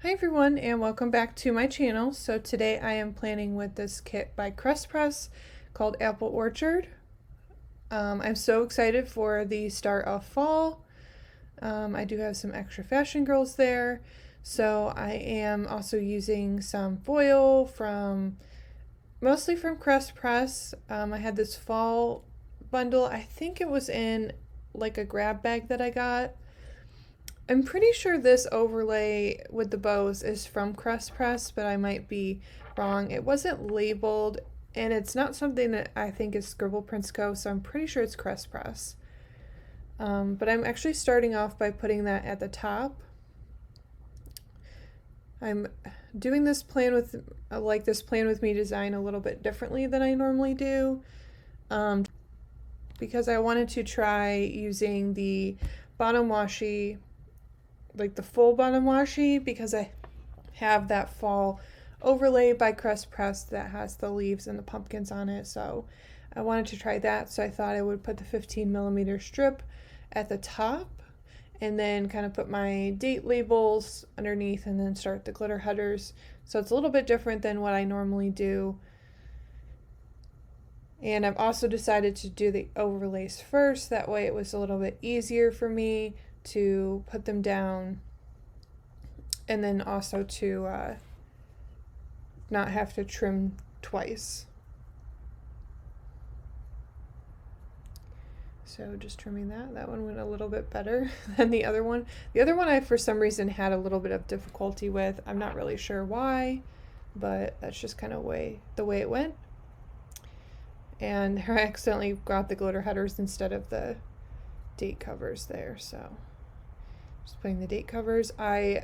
Hi everyone and welcome back to my channel. So today I am planning with this kit by Crest Press called Apple Orchard. I'm so excited for the start of fall. I do have some extra fashion girls there. So I am also using some foil mostly from Crest Press. I had this fall bundle. I think it was in like a grab bag that I got. I'm pretty sure this overlay with the bows is from Crest Press, but I might be wrong. It wasn't labeled, and it's not something that I think is Scribble Co, so I'm pretty sure it's Crest Press. But I'm actually starting off by putting that at the top. I'm doing this plan with me design a little bit differently than I normally do, because I wanted to try using the bottom washi, like the full bottom washi, because I have that fall overlay by Crest Press that has the leaves and the pumpkins on it. So I wanted to try that, so I thought I would put the 15mm strip at the top and then kind of put my date labels underneath and then start the glitter headers. So it's a little bit different than what I normally do. And I've also decided to do the overlays first, that way it was a little bit easier for me to put them down, and then also to not have to trim twice. So just trimming that one went a little bit better than the other one. The other one I for some reason had a little bit of difficulty with. I'm not really sure why, but that's just kind of the way it went. And I accidentally got the glitter headers instead of the date covers there, so just putting the date covers. I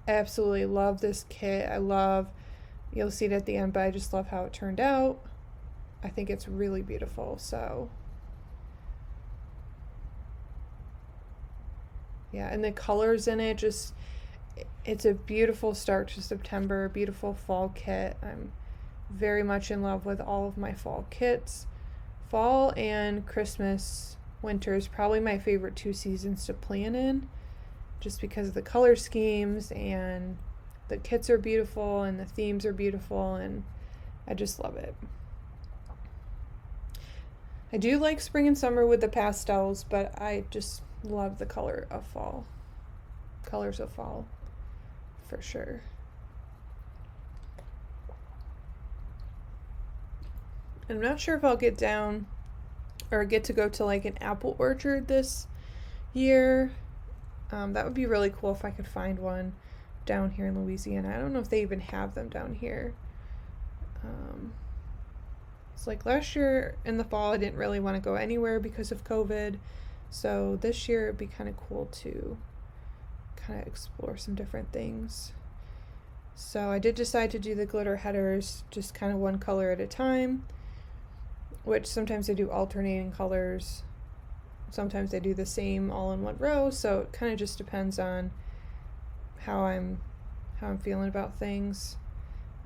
absolutely love this kit. You'll see it at the end, but I just love how it turned out. I think it's really beautiful. So yeah, and the colors in it, it's a beautiful start to September, beautiful fall kit. I'm very much in love with all of my fall kits. Fall and Christmas, winter is probably my favorite two seasons to plan in, just because of the color schemes, and the kits are beautiful and the themes are beautiful, and I just love it. I do like spring and summer with the pastels, but I just love the colors of fall for sure. I'm not sure if I'll get down or get to go to like an apple orchard this year. That would be really cool if I could find one down here in Louisiana. I don't know if they even have them down here. It's like last year in the fall I didn't really want to go anywhere because of COVID. So this year it'd be kind of cool to kind of explore some different things. So I did decide to do the glitter headers just kind of one color at a time, which sometimes I do alternating colors. Sometimes I do the same all in one row, so it kind of just depends on how I'm feeling about things.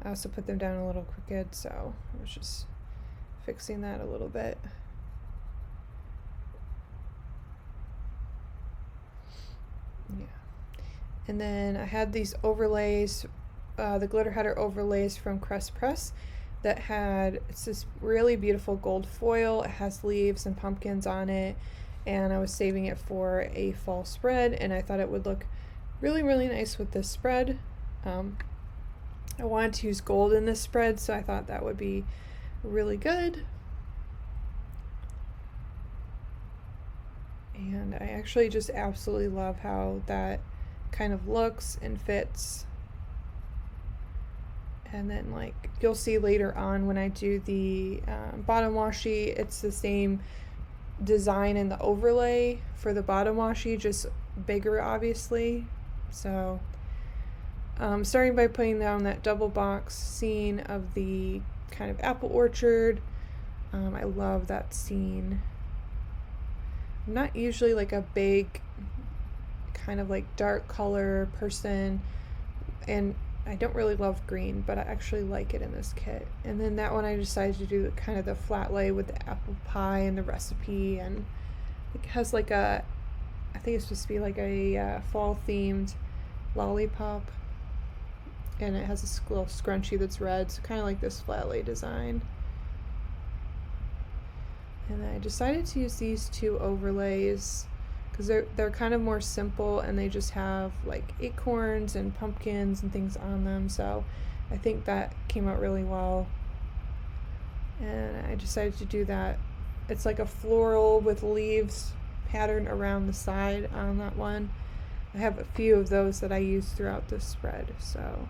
I also put them down a little crooked, so I was just fixing that a little bit. Yeah. And then I had these overlays, the glitter header overlays from Crest Press it's this really beautiful gold foil. It has leaves and pumpkins on it, and I was saving it for a fall spread, and I thought it would look really, really nice with this spread. I wanted to use gold in this spread, so I thought that would be really good. And I actually just absolutely love how that kind of looks and fits. And then like you'll see later on when I do the bottom washi, it's the same design in the overlay for the bottom washi, just bigger obviously. So starting by putting down that double box scene of the kind of apple orchard. I love that scene. I'm not usually like a big kind of like dark color person, and I don't really love green, but I actually like it in this kit. And then that one I decided to do kind of the flat lay with the apple pie and the recipe, and it has like I think it's supposed to be like a fall themed lollipop. and it has this little scrunchie that's red, so kind of like this flat lay design. And then I decided to use these two overlays because they're kind of more simple, and they just have like acorns and pumpkins and things on them, so I think that came out really well. And I decided to do that. It's like a floral with leaves pattern around the side on that one. I have a few of those that I use throughout the spread, so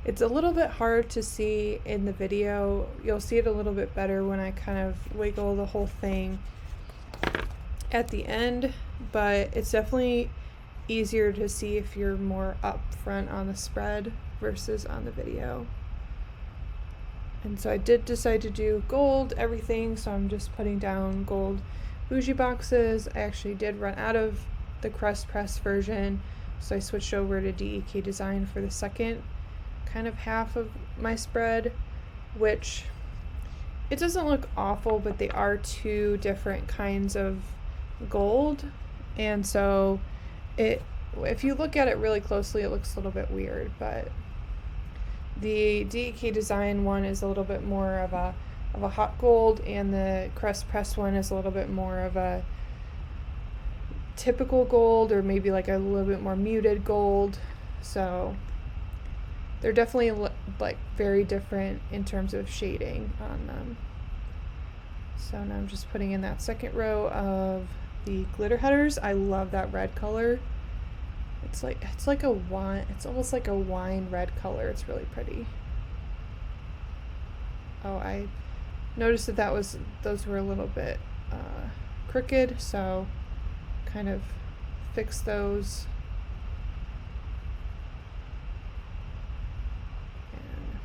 it's a little bit hard to see in the video. You'll see it a little bit better when I kind of wiggle the whole thing at the end, but it's definitely easier to see if you're more up front on the spread versus on the video. And so I did decide to do gold everything, so I'm just putting down gold Bougie boxes. I actually did run out of the crust press version, so I switched over to DEK Design for the second kind of half of my spread, which it doesn't look awful, but they are two different kinds of gold, and so if you look at it really closely, it looks a little bit weird. But the DEK Design one is a little bit more of a hot gold, and the crust press one is a little bit more of a typical gold, or maybe like a little bit more muted gold. So they're definitely like very different in terms of shading on them. So now I'm just putting in that second row of the glitter headers. I love that red color. It's like a wine. It's almost like a wine red color. It's really pretty. Oh, I noticed that those were a little bit crooked, so kind of fix those. And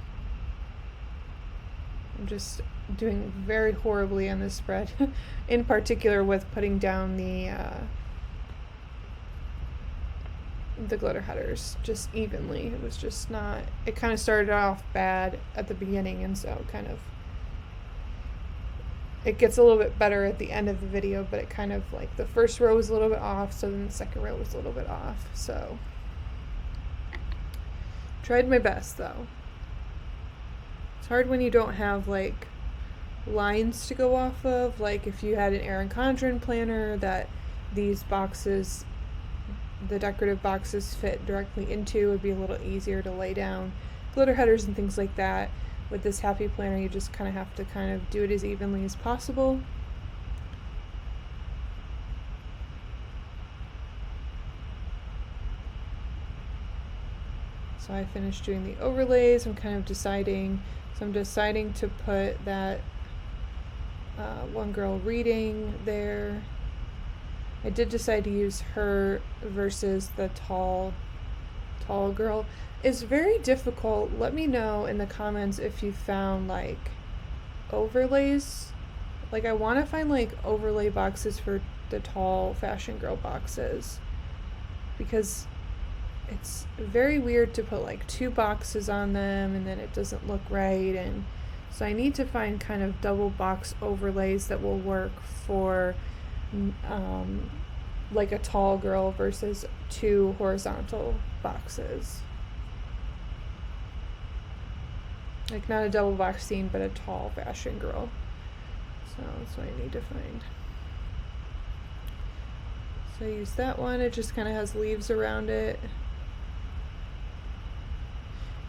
I'm just doing very horribly on this spread, in particular with putting down the glitter headers just evenly. It was just not, it kind of started off bad at the beginning, and so kind of it gets a little bit better at the end of the video, but it kind of like the first row was a little bit off, so then the second row was a little bit off. So tried my best though. It's hard when you don't have like lines to go off of, like if you had an Erin Condren planner that these boxes, the decorative boxes, fit directly into, it would be a little easier to lay down glitter headers and things like that. With this happy planner, you just kind of have to kind of do it as evenly as possible. So I finished doing the overlays. I'm kind of deciding, so I'm deciding to put that one girl reading there. I did decide to use her versus the tall girl. It's very difficult. Let me know in the comments if you found like overlays. Like I want to find like overlay boxes for the tall fashion girl boxes, because it's very weird to put like two boxes on them and then it doesn't look right. And so I need to find kind of double box overlays that will work for like a tall girl versus two horizontal boxes. Like not a double box scene, but a tall fashion girl. So that's what I need to find. So I use that one. It just kind of has leaves around it. It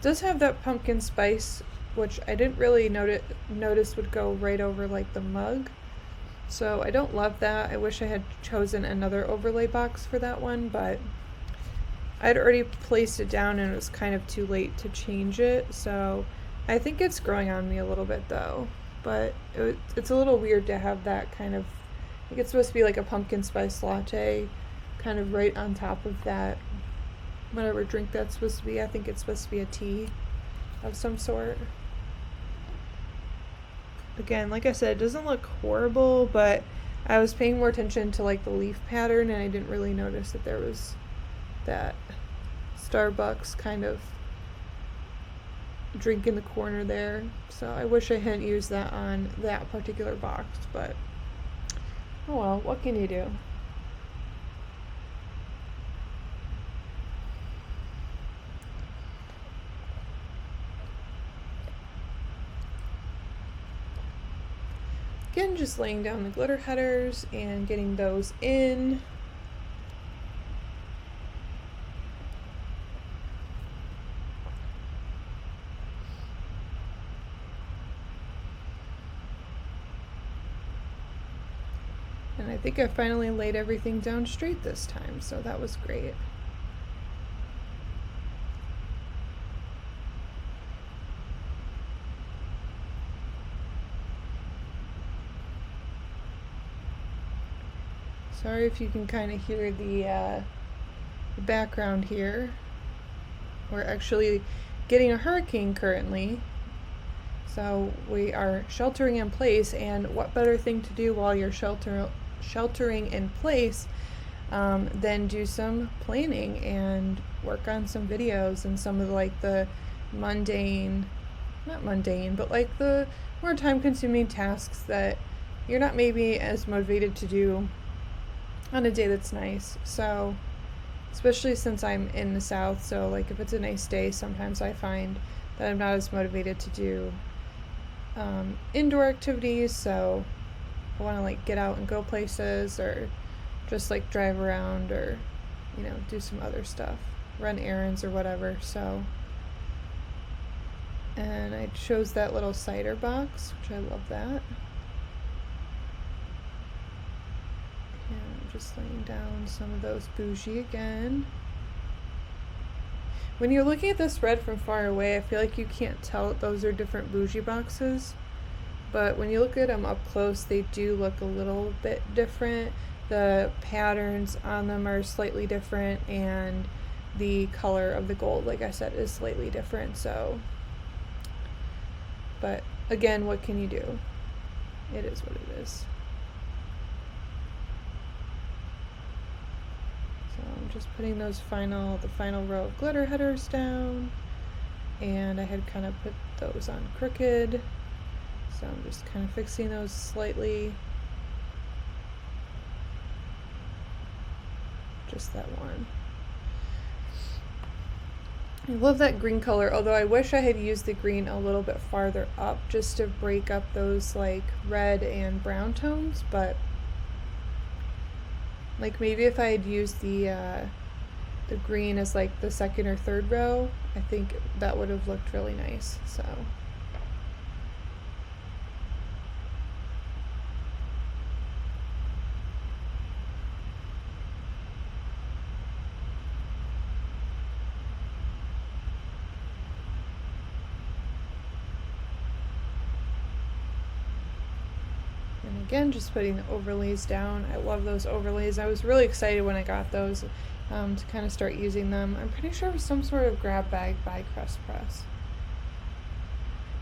does have that pumpkin spice, which I didn't really notice would go right over like the mug. So I don't love that. I wish I had chosen another overlay box for that one, but I'd already placed it down and it was kind of too late to change it. So I think it's growing on me a little bit though, but it's a little weird to have that kind of, I think it's supposed to be like a pumpkin spice latte kind of right on top of that, whatever drink that's supposed to be. I think it's supposed to be a tea of some sort. Again, like I said, it doesn't look horrible, but I was paying more attention to like the leaf pattern and I didn't really notice that there was that Starbucks kind of drink in the corner there. So I wish I hadn't used that on that particular box, but oh well, what can you do? Again, just laying down the glitter headers and getting those in. And I think I finally laid everything down straight this time, so that was great. Sorry if you can kind of hear the background here. We're actually getting a hurricane currently, so we are sheltering in place, and what better thing to do while you're sheltering in place than do some planning and work on some videos and some of like the mundane, not mundane, but like the more time-consuming tasks that you're not maybe as motivated to do on a day that's nice. So especially since I'm in the South, so like if it's a nice day, sometimes I find that I'm not as motivated to do indoor activities, so I want to like get out and go places, or just like drive around, or you know, do some other stuff, run errands or whatever. So, and I chose that little cider box, which I love that. Just laying down some of those Bougie again. When you're looking at this red from far away, I feel like you can't tell that those are different Bougie boxes, but when you look at them up close, they do look a little bit different. The patterns on them are slightly different, and the color of the gold, like I said, is slightly different. So, but again, what can you do? It is what it is. I'm just putting those the final row of glitter headers down, and I had kind of put those on crooked, so I'm just kind of fixing those slightly. Just that one. I love that green color, although I wish I had used the green a little bit farther up just to break up those like red and brown tones, but like maybe if I had used the green as like the second or third row, I think that would have looked really nice. So again, just putting the overlays down. I love those overlays. I was really excited when I got those to kind of start using them. I'm pretty sure it was some sort of grab bag by Crest Press.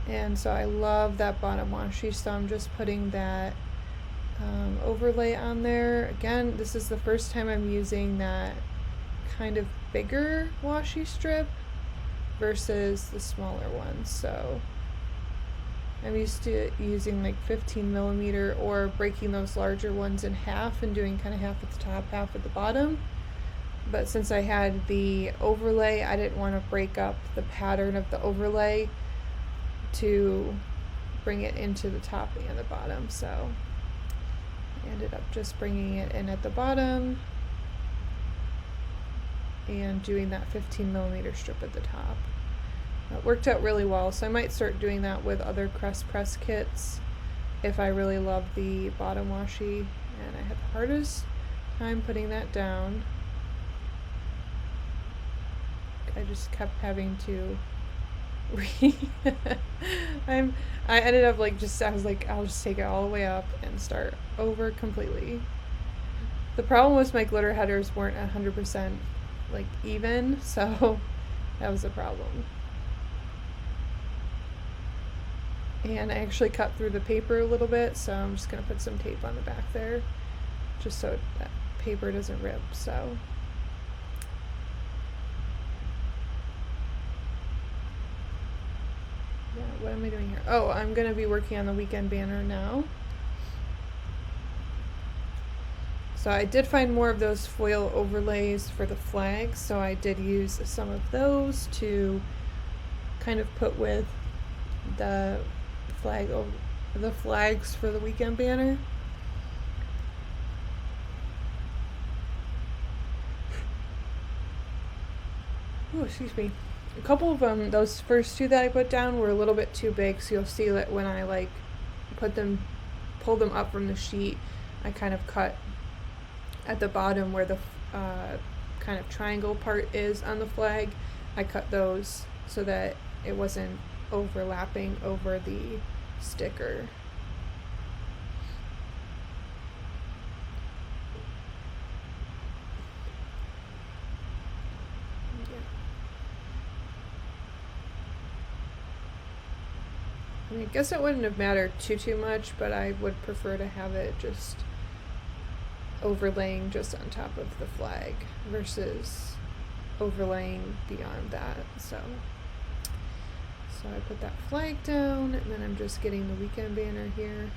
And so I love that bottom washi, so I'm just putting that overlay on there. Again, this is the first time I'm using that kind of bigger washi strip versus the smaller one. So I'm used to using like 15mm or breaking those larger ones in half and doing kind of half at the top, half at the bottom. But since I had the overlay, I didn't want to break up the pattern of the overlay to bring it into the top and the bottom. So I ended up just bringing it in at the bottom and doing that 15mm strip at the top. It worked out really well, so I might start doing that with other Crest Press kits if I really love the bottom washi. And I had the hardest time putting that down. I just kept having to I ended up like I was like, I'll just take it all the way up and start over completely. The problem was my glitter headers weren't 100% like even, so that was a problem. And I actually cut through the paper a little bit, so I'm just going to put some tape on the back there just so that paper doesn't rip. So yeah, what am I doing here? Oh, I'm going to be working on the weekend banner now. So I did find more of those foil overlays for the flags, so I did use some of those to kind of put with the flag the flags for the weekend banner. Oh, excuse me. A couple of them, those first two that I put down were a little bit too big, so you'll see that when I like pull them up from the sheet, I kind of cut at the bottom where the kind of triangle part is on the flag. I cut those so that it wasn't overlapping over the sticker. I mean, I guess it wouldn't have mattered too much, but I would prefer to have it just overlaying just on top of the flag versus overlaying beyond that. So I put that flag down, and then I'm just getting the weekend banner here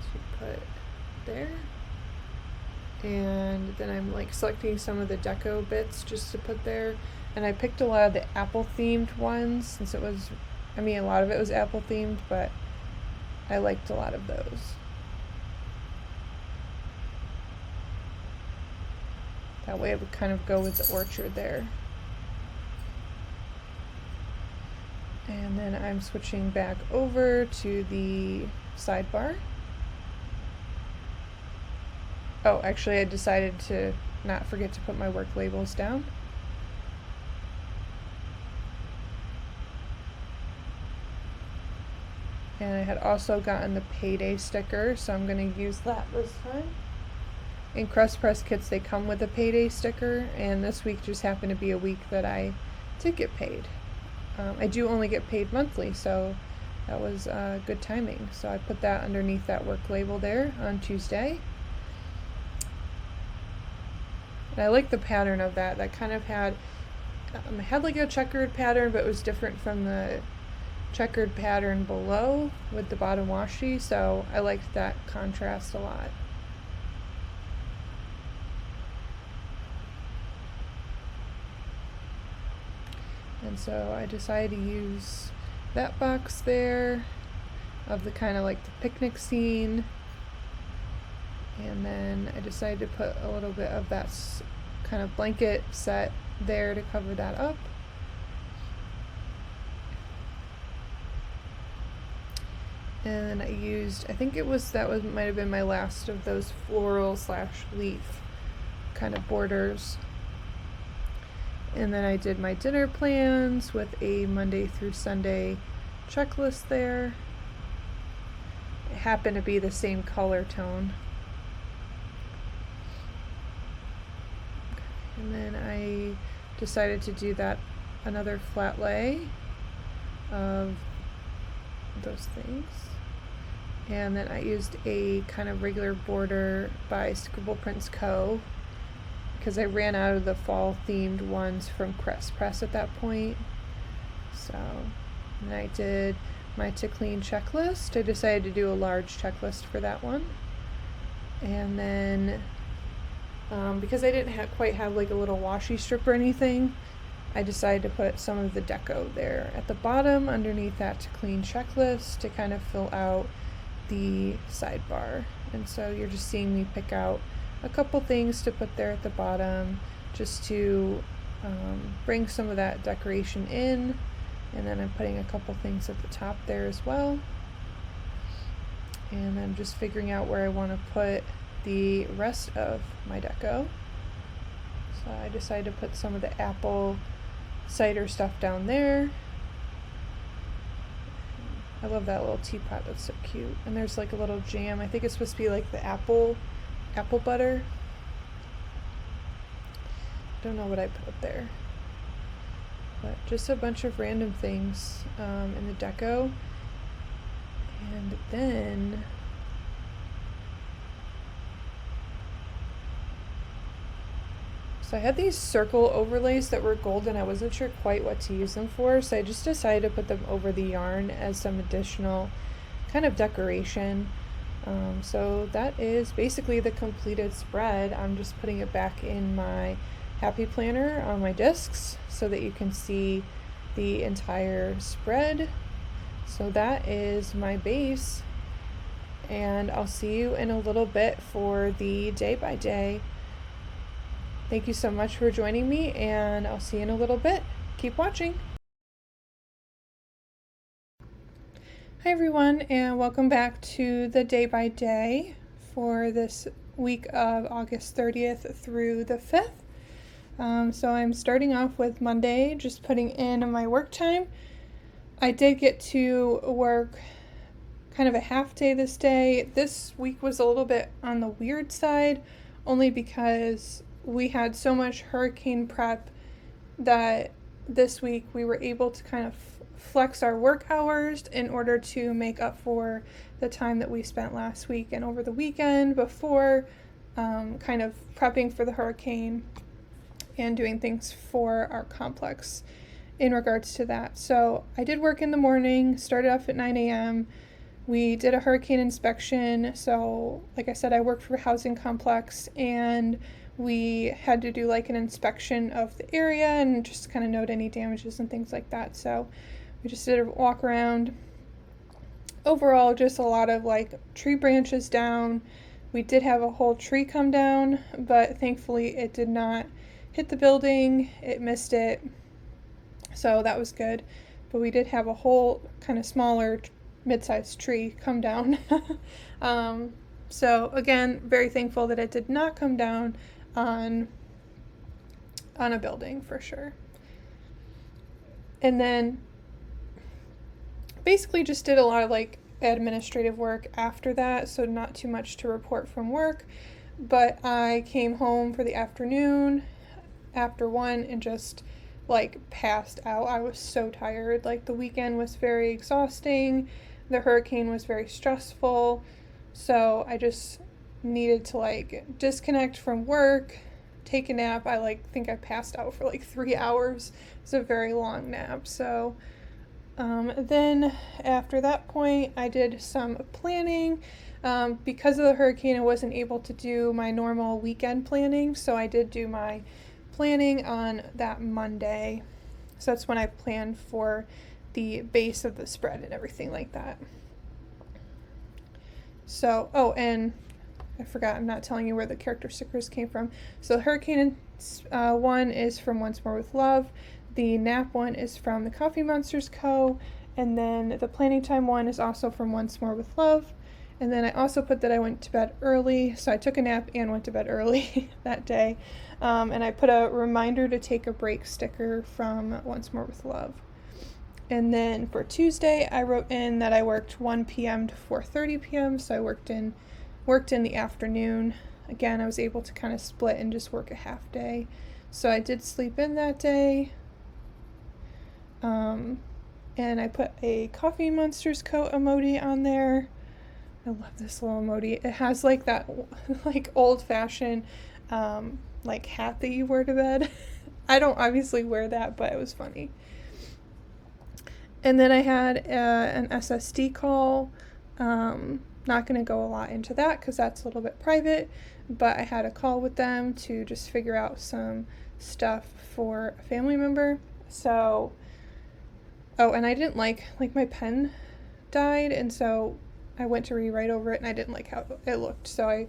to put there. And then I'm like selecting some of the deco bits just to put there. And I picked a lot of the apple themed ones since it was, I mean, a lot of it was apple themed, but I liked a lot of those. That way it would kind of go with the orchard there. And then I'm switching back over to the sidebar. Oh, actually I decided to not forget to put my work labels down. And I had also gotten the payday sticker, so I'm going to use that this time. In Crust Press kits, they come with a payday sticker, and this week just happened to be a week that I did get paid. I do only get paid monthly, so that was good timing. So I put that underneath that work label there on Tuesday. And I like the pattern of that. That kind of had like a checkered pattern, but it was different from the checkered pattern below with the bottom washi, so I liked that contrast a lot. And so I decided to use that box there of the kind of like the picnic scene, and then I decided to put a little bit of that kind of blanket set there to cover that up. And I used, I think might have been my last of those floral / leaf kind of borders. And then I did my dinner plans with a Monday through Sunday checklist there. It happened to be the same color tone. And then I decided to do that another flat lay of those things. And then I used a kind of regular border by Scribble Co. because I ran out of the fall themed ones from Crest Press at that point. So, and I did my to clean checklist. I decided to do a large checklist for that one. And then because I didn't quite have like a little washi strip or anything, I decided to put some of the deco there at the bottom underneath that to clean checklist to kind of fill out the sidebar. And so you're just seeing me pick out a couple things to put there at the bottom just to bring some of that decoration in, and then I'm putting a couple things at the top there as well. And I'm just figuring out where I want to put the rest of my deco. So I decided to put some of the apple cider stuff down there. I love that little teapot, that's so cute. And there's like a little jam. I think it's supposed to be like the apple butter. Don't know what I put up there. But just a bunch of random things in the deco. And then so I had these circle overlays that were gold and I wasn't sure quite what to use them for, so I just decided to put them over the yarn as some additional kind of decoration. So that is basically the completed spread. I'm just putting it back in my Happy Planner on my discs so that you can see the entire spread. So that is my base, and I'll see you in a little bit for the day by day. Thank you so much for joining me, and I'll see you in a little bit. Keep watching. Hi everyone, and welcome back to the day by day for this week of August 30th through the 5th. So I'm starting off with Monday, just putting in my work time. I did get to work kind of a half day this day. This week was a little bit on the weird side, only because we had so much hurricane prep that this week we were able to kind of flex our work hours in order to make up for the time that we spent last week and over the weekend before kind of prepping for the hurricane and doing things for our complex in regards to that. So I did work in the morning, started off at 9 a.m. We did a hurricane inspection. So like I said, I worked for a housing complex, and we had to do like an inspection of the area and just kind of note any damages and things like that. So we just did a walk around. Overall, just a lot of like tree branches down. We did have a whole tree come down, but thankfully it did not hit the building. It missed it. So that was good. But we did have a whole kind of smaller mid-sized tree come down. So again, very thankful that it did not come down on a building for sure. And then basically just did a lot of like administrative work after that, so not too much to report from work. But I came home for the afternoon after 1 and just like passed out. I was so tired. Like the weekend was very exhausting. The hurricane was very stressful. So I just needed to like disconnect from work, take a nap. I think I passed out for like 3 hours. It's a very long nap. So then after that point, I did some planning. Because of the hurricane, I wasn't able to do my normal weekend planning. So I did do my planning on that Monday. So that's when I planned for the base of the spread and everything like that. So, oh, and I forgot, I'm not telling you where the character stickers came from. So Hurricane one is from Once More with Love. The nap one is from the Monsterz Co. And then the planning time one is also from Once More with Love. And then I also put that I went to bed early. So I took a nap and went to bed early that day. And I put a reminder to take a break sticker from Once More with Love. And then for Tuesday, I wrote in that I worked 1 p.m. to 4:30 p.m. So I worked in the afternoon. Again, I was able to kind of split and just work a half day. So I did sleep in that day. And I put a Coffee Monsterz Co emoji on there. I love this little emoji. It has like that like old-fashioned like hat that you wear to bed. I don't obviously wear that, but it was funny. And then I had an SSD call. Not going to go a lot into that because that's a little bit private, but I had a call with them to just figure out some stuff for a family member. So, oh, and I didn't like my pen died, and so I went to rewrite over it, and I didn't like how it looked. So I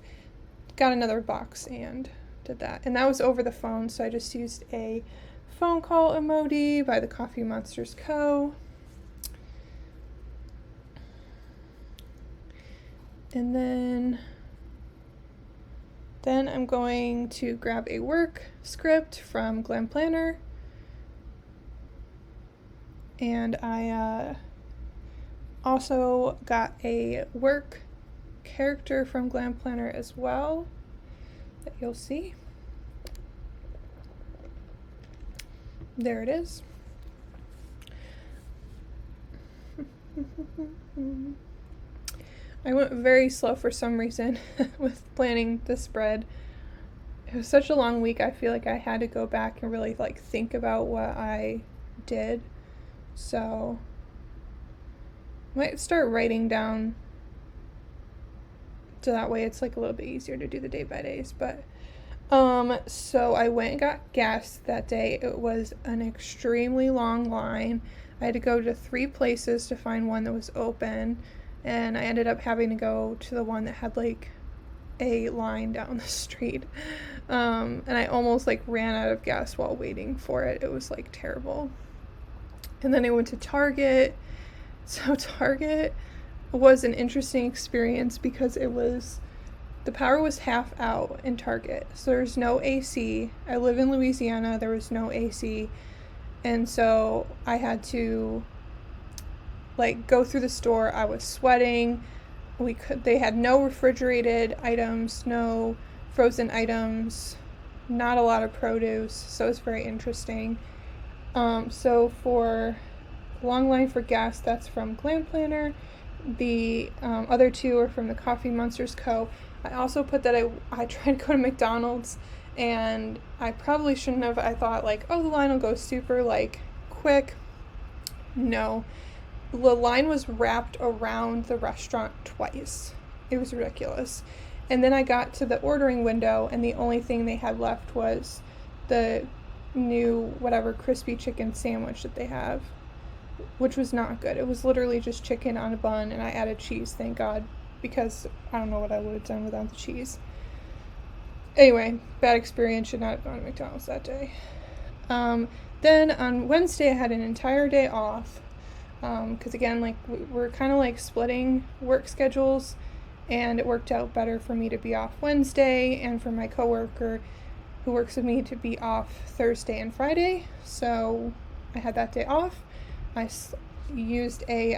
got another box and did that. And that was over the phone, so I just used a phone call emoji by the Coffee Monsterz Co. And then I'm going to grab a work script from Glam Planner. And I also got a work character from Glam Planner as well that you'll see. There it is. I went very slow for some reason with planning the spread. It was such a long week. I feel like I had to go back and really like think about what I did. So I might start writing down so that way it's like a little bit easier to do the day by days. But so I went and got gas that day. It was an extremely long line. I had to go to 3 places to find one that was open, and I ended up having to go to the one that had like a line down the street. And I almost like ran out of gas while waiting for it. It was like terrible. And then I went to Target. So Target was an interesting experience because the power was half out in Target. So there's no AC. I live in Louisiana. There was no AC. And so I had to like go through the store. I was sweating. They had no refrigerated items, no frozen items, not a lot of produce. So it's very interesting. So for long line for gas, that's from Glam Planner. The other 2 are from the Monsterz Co. I also put that I tried to go to McDonald's, and I probably shouldn't have. I thought like, oh, the line will go super like quick. No, the line was wrapped around the restaurant twice. It was ridiculous. And then I got to the ordering window, and the only thing they had left was the new whatever crispy chicken sandwich that they have, which was not good. It was literally just chicken on a bun, and I added cheese, thank God, because I don't know what I would have done without the cheese. Anyway, bad experience. Should not have gone to McDonald's that day. Then on Wednesday I had an entire day off, because again, like we're kind of like splitting work schedules, and it worked out better for me to be off Wednesday and for my coworker who works with me to be off Thursday and Friday. So I had that day off. I used a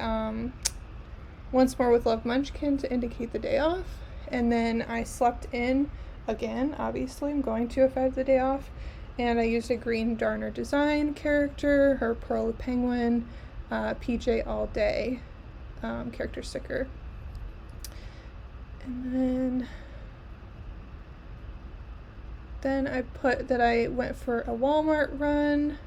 Once More with Love Munchkin to indicate the day off, and then I slept in again. Obviously, I'm going to if I have the day off, and I used a Green Darner Design character, her Pearl Penguin, PJ All Day character sticker, and then I put that I went for a Walmart run.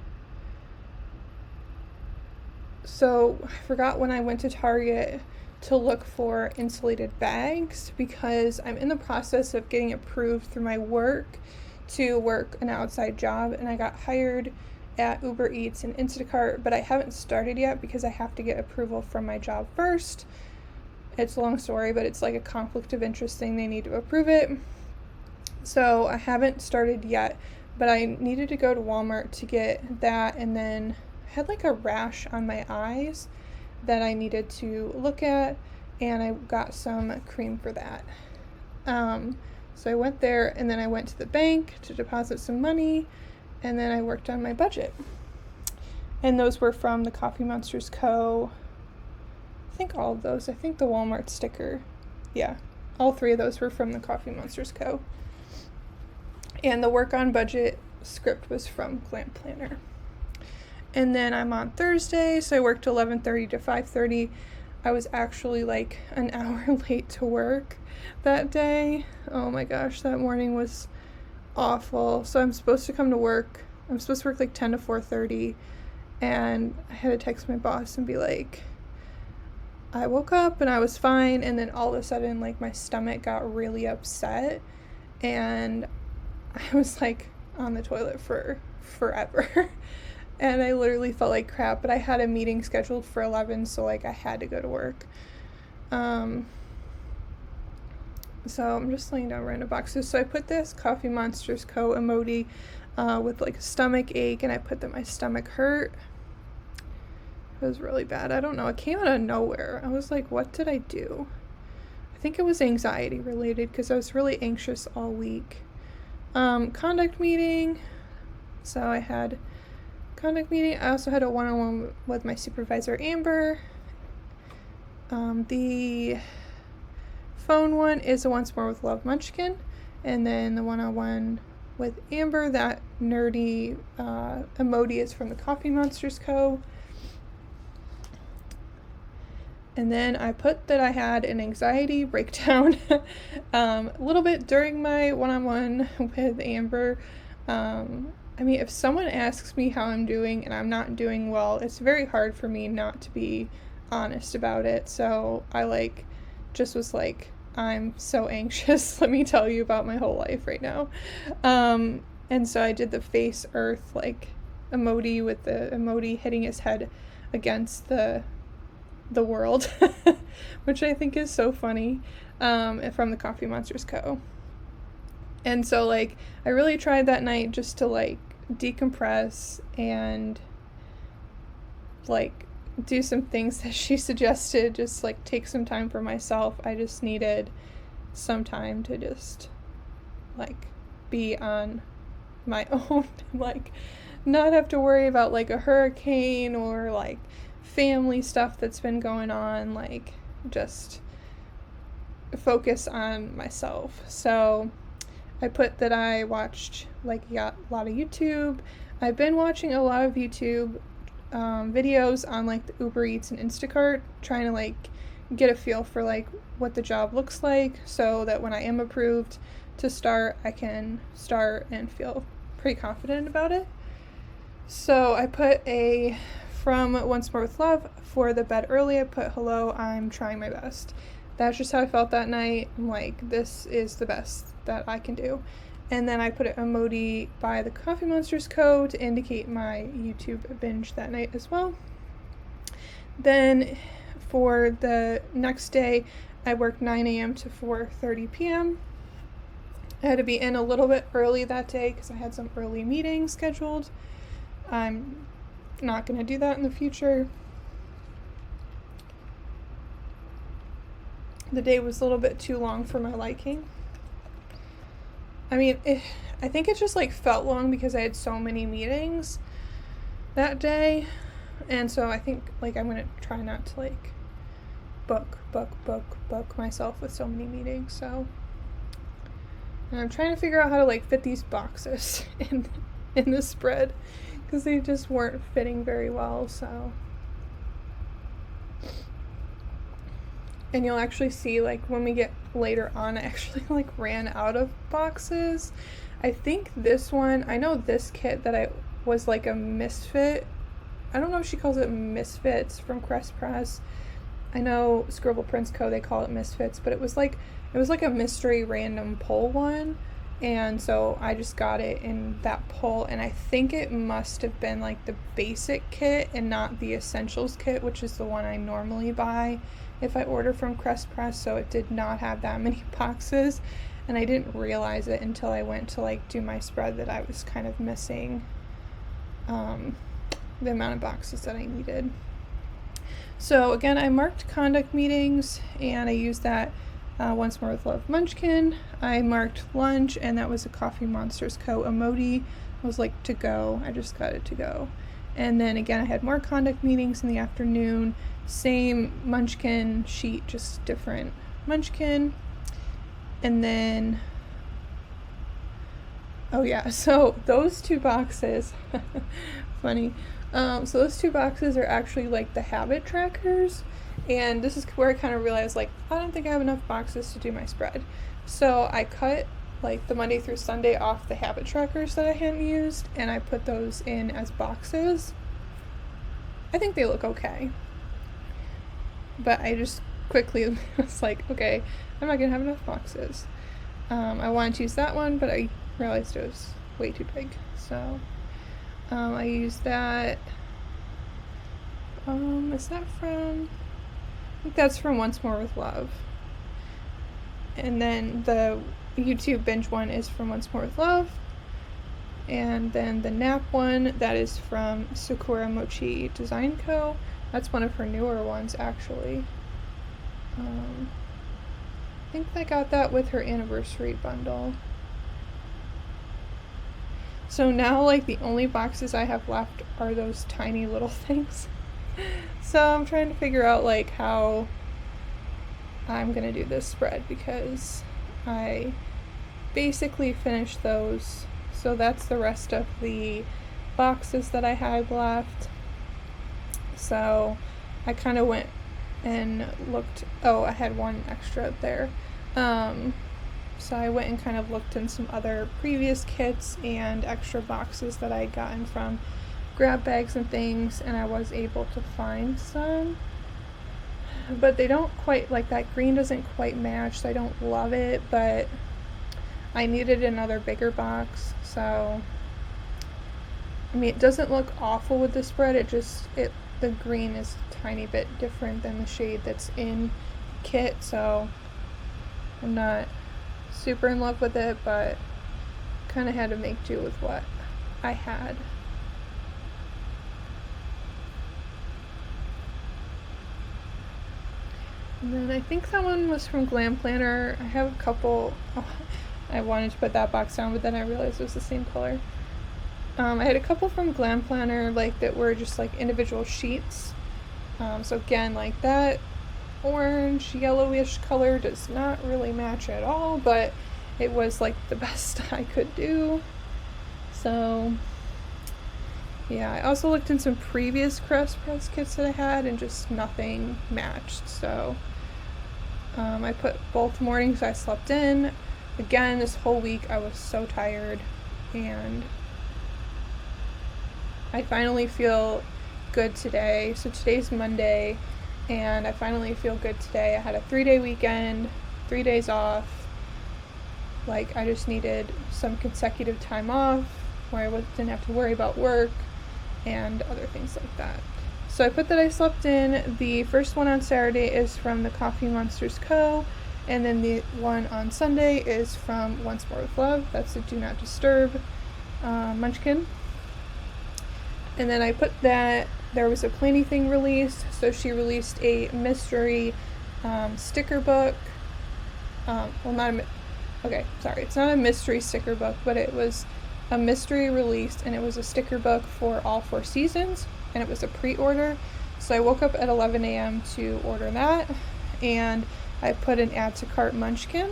So I forgot when I went to Target to look for insulated bags, because I'm in the process of getting approved through my work to work an outside job, and I got hired at Uber Eats and Instacart, but I haven't started yet because I have to get approval from my job first. It's a long story, but it's like a conflict of interest thing. They need to approve it. So I haven't started yet, but I needed to go to Walmart to get that, and then I had like a rash on my eyes that I needed to look at, and I got some cream for that. So I went there, and then I went to the bank to deposit some money, and then I worked on my budget. And those were from the Monsterz Co. I think all of those. I think the Walmart sticker. Yeah, all 3 of those were from the Monsterz Co. And the work on budget script was from Glam Planner. And then I'm on Thursday, so I worked 11:30 to 5:30. I was actually like an hour late to work that day. Oh my gosh, that morning was awful. So I'm supposed to come to work. I'm supposed to work like 10 to 4:30, and I had to text my boss and be like, I woke up and I was fine, and then all of a sudden like my stomach got really upset, and I was like on the toilet for forever. And I literally felt like crap, but I had a meeting scheduled for 11, so like I had to go to work. So I'm just laying down random boxes. So I put this Monsterz Co. emoji with like a stomach ache, and I put that my stomach hurt. It was really bad. I don't know. It came out of nowhere. I was like, what did I do? I think it was anxiety related, because I was really anxious all week. Conduct meeting. So I had conduct meeting. I also had a one-on-one with my supervisor, Amber. The phone one is a Once More with Love Munchkin, and then the one-on-one with Amber, that nerdy emoji, is from the Monsterz Co. And then I put that I had an anxiety breakdown a little bit during my one-on-one with Amber. I mean, if someone asks me how I'm doing and I'm not doing well, it's very hard for me not to be honest about it. So I just was like, I'm so anxious. Let me tell you about my whole life right now. And so I did the face earth emoji with the emoji hitting his head against the world, which I think is so funny, from the Coffee Monsterz Co. And so like I really tried that night just to like decompress and like do some things that she suggested, just like take some time for myself. I just needed some time to just like be on my own, like not have to worry about like a hurricane or like family stuff that's been going on, like just focus on myself. So I put that I watched like a lot of YouTube. I've been watching a lot of YouTube videos on like the Uber Eats and Instacart, trying to like get a feel for like what the job looks like, so that when I am approved to start, I can start and feel pretty confident about it. So I put a from Once More with Love for the bed early. I put, hello, I'm trying my best. That's just how I felt that night. I'm like, this is the best that I can do. And then I put an emoji by the Coffee Monsterz Co. to indicate my YouTube binge that night as well. Then for the next day, I worked 9 a.m. to 4:30 p.m. I had to be in a little bit early that day because I had some early meetings scheduled. I'm not going to do that in the future. The day was a little bit too long for my liking. I mean, I think it just like felt long because I had so many meetings that day. And so I think like I'm going to try not to like book myself with so many meetings. So and I'm trying to figure out how to like fit these boxes in the spread because they just weren't fitting very well. So, and you'll actually see like when we get later on, I actually like ran out of boxes. I think this one, I know this kit that I was like a misfit. I don't know if she calls it Misfits from Crest Press. I know Scribble Prints Co. they call it Misfits, but it was like a mystery random pull one, and so I just got it in that pull, and I think it must have been like the basic kit and not the essentials kit, which is the one I normally buy if I order from Crest Press. So it did not have that many boxes, and I didn't realize it until I went to like do my spread that I was kind of missing the amount of boxes that I needed. So again, I marked conduct meetings, and I used that Once More with Love munchkin. I marked lunch, and that was a Coffee Monsterz Co. emoji. It was like to go. I just got it to go. And then again, I had more conduct meetings in the afternoon. Same munchkin sheet, just different munchkin. And then, oh yeah, so those two boxes, funny. So those two boxes are actually like the habit trackers, and this is where I kind of realized like I don't think I have enough boxes to do my spread. So I cut like the Monday through Sunday off the habit trackers that I hadn't used, and I put those in as boxes. I think they look okay, but I just quickly was like, okay, I'm not gonna have enough boxes. I wanted to use that one, but I realized it was way too big, so I used that. Is that from? I think that's from Once More with Love. And then the YouTube binge one is from Once More with Love. And then the nap one, that is from Sakura Mochi Design Co. That's one of her newer ones, actually. I think I got that with her anniversary bundle. So now, like, the only boxes I have left are those tiny little things. So I'm trying to figure out, like, how I'm gonna do this spread, because I basically finished those. So that's the rest of the boxes that I had left. So I kind of went and looked. Oh, I had one extra up there. So I went and kind of looked in some other previous kits and extra boxes that I had gotten from grab bags and things, and I was able to find some. But they don't quite, like, that green doesn't quite match, so I don't love it, but I needed another bigger box. So I mean, it doesn't look awful with the spread, it the green is a tiny bit different than the shade that's in kit, so I'm not super in love with it, but kind of had to make do with what I had. And then I think that one was from Glam Planner. I have a couple. Oh, I wanted to put that box down, but then I realized it was the same color. I had a couple from Glam Planner like that were just like individual sheets. So again, like that orange yellowish color does not really match at all, but it was like the best I could do. So yeah, I also looked in some previous Crest Press kits that I had and just nothing matched. So I put both mornings I slept in. Again, this whole week I was so tired, and I finally feel good today. So today's Monday, and I finally feel good today. I had a 3-day weekend, 3 days off. Like, I just needed some consecutive time off where I didn't have to worry about work and other things like that. So I put that I slept in. The first one on Saturday is from the Monsterz Co. And then the one on Sunday is from Once More With Love. That's the Do Not Disturb Munchkin. And then I put that there was a Planny Thing released. So she released a mystery sticker book. It's not a mystery sticker book, but it was a mystery released, and it was a sticker book for all 4 seasons, and it was a pre-order. So I woke up at 11 a.m. to order that, and I put an add to cart Munchkin.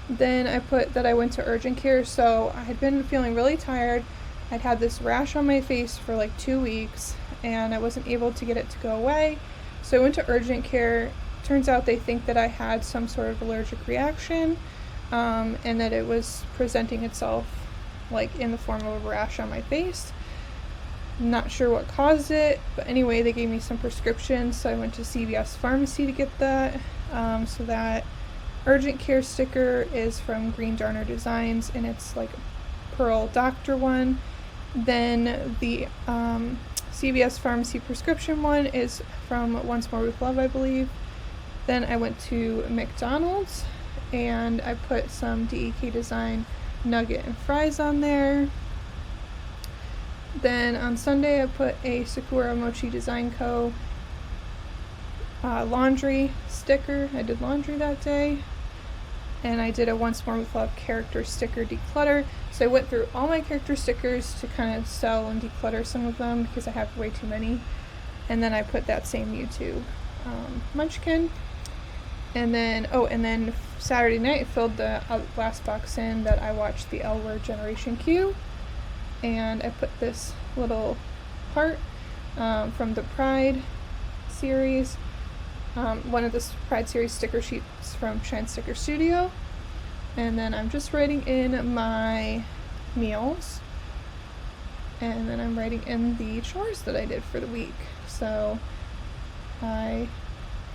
Then I put that I went to urgent care. So I had been feeling really tired. I'd had this rash on my face for like 2 weeks, and I wasn't able to get it to go away. So I went to urgent care. Turns out they think that I had some sort of allergic reaction, and that it was presenting itself like in the form of a rash on my face. Not sure what caused it, but anyway, they gave me some prescriptions, so I went to CVS Pharmacy to get that. So that urgent care sticker is from Green Darner Designs, and it's like a Pearl Doctor one. Then the CVS Pharmacy prescription one is from Once More With Love, I believe. Then I went to McDonald's, and I put some DEK Design nugget and fries on there. Then on Sunday I put a Sakura Mochi Design Co. Laundry sticker. I did laundry that day. And I did a Once More With Love character sticker declutter. So I went through all my character stickers to kind of sell and declutter some of them because I have way too many. And then I put that same YouTube Munchkin. And then Saturday night I filled the last box in that I watched the L Word Generation Q. And I put this little heart from the Pride series, one of the Pride series sticker sheets from Shine Sticker Studio. And then I'm just writing in my meals, and then I'm writing in the chores that I did for the week. So I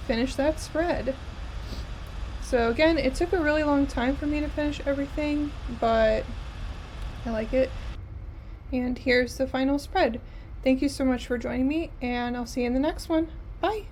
finished that spread. So again, it took a really long time for me to finish everything, but I like it. And here's the final spread. Thank you so much for joining me, and I'll see you in the next one. Bye!